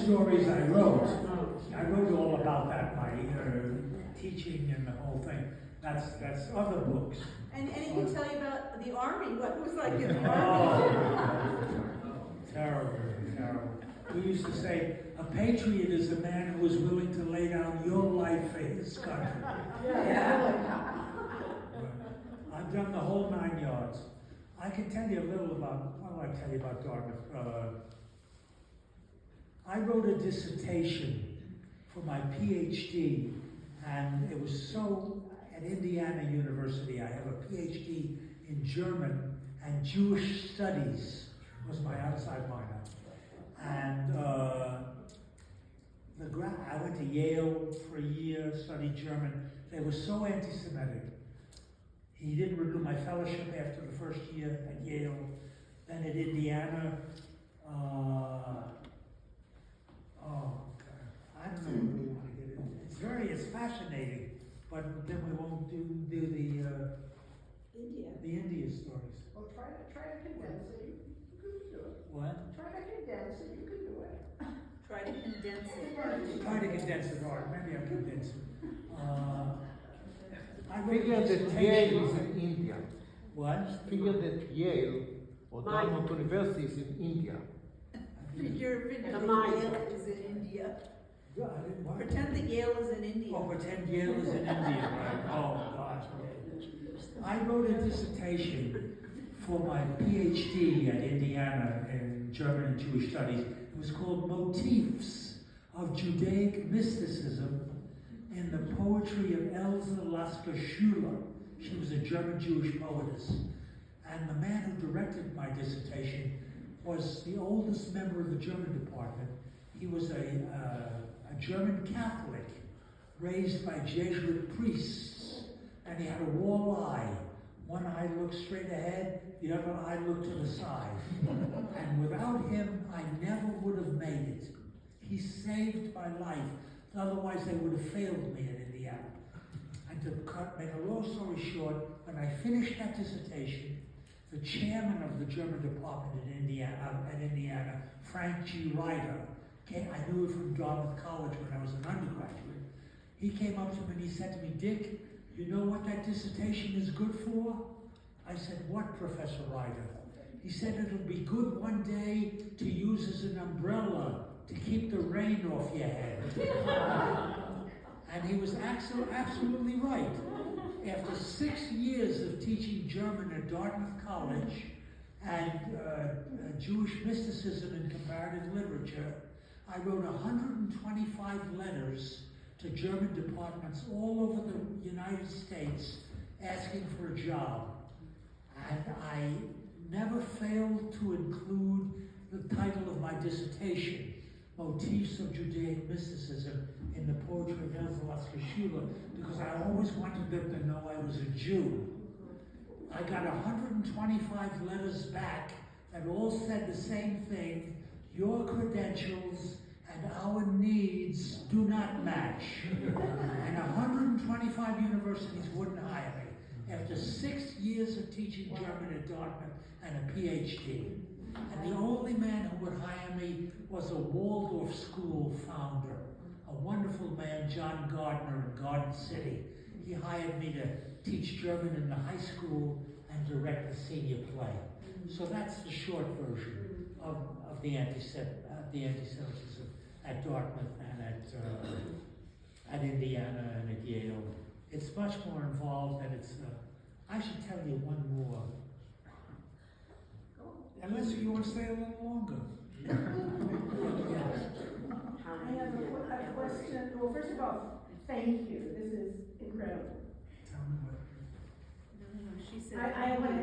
stories I wrote. I wrote all about that, my teaching and the whole thing. That's other books. And he can tell you about the army, what it was like in the army. Terrible, terrible. We used to say, a patriot is a man who is willing to lay down your life for his country. I've done the whole 9 yards. I can tell you a little about, what do I tell you about Dartmouth? I wrote a dissertation for my PhD, and it was so, at Indiana University, I have a PhD in German and Jewish studies was my outside minor. And I went to Yale for a year, studied German. They were so anti-Semitic. He didn't renew my fellowship after the first year at Yale. Then at Indiana, I don't know what we want to get into. It's fascinating, but then we won't do the India stories. Well, try to condense it. You could do it. What? Try to condense it. You could do it. Try to condense it. Try to condense it hard. Maybe I'll condense it. I wrote Figure a that dissertation. Yale is in India. What? Figure that Yale or Dartmouth University is in India. Figure that The mind. Yale is in India. Yeah, I didn't want Pretend that Yale is in India. Oh, pretend Yale is in India, right? Oh, gosh. I wrote a dissertation for my PhD at Indiana in German and Jewish Studies. It was called Motifs of Judaic Mysticism in the Poetry of Else Lasker Schuler. She was a German Jewish poetess. And the man who directed my dissertation was the oldest member of the German department. He was a German Catholic raised by Jesuit priests, and he had a wall eye. One eye looked straight ahead, the other eye looked to the side. And without him, I never would have made it. He saved my life, otherwise they would have failed me at Indiana. And to make a long story short, when I finished that dissertation, the chairman of the German department at Indiana, Frank G. Ryder, I knew it from Dartmouth College when I was an undergraduate. He came up to me and he said to me, "Dick, you know what that dissertation is good for?" I said, "What, Professor Ryder?" He said, "It'll be good one day to use as an umbrella to keep the rain off your head." And he was absolutely right. After 6 years of teaching German at Dartmouth College and Jewish mysticism and comparative literature, I wrote 125 letters to German departments all over the United States asking for a job. And I never failed to include the title of my dissertation, Motifs of Judaic Mysticism in the Poetry of Else Lasker Schuler, because I always wanted them to know I was a Jew. I got 125 letters back that all said the same thing: your credentials and our needs do not match. And 125 universities wouldn't hire me after 6 years of teaching German at Dartmouth and a PhD. And the only man who would hire me was a Waldorf school founder, a wonderful man, John Gardner in Garden City. He hired me to teach German in the high school and direct the senior play. So that's the short version of the anti-Semitism at Dartmouth and at Indiana and at Yale. It's much more involved, and it's. I should tell you one more. Unless you want to stay a little longer. I have a question. Well, first of all, thank you. This is incredible. Tell me what. No, she said. I want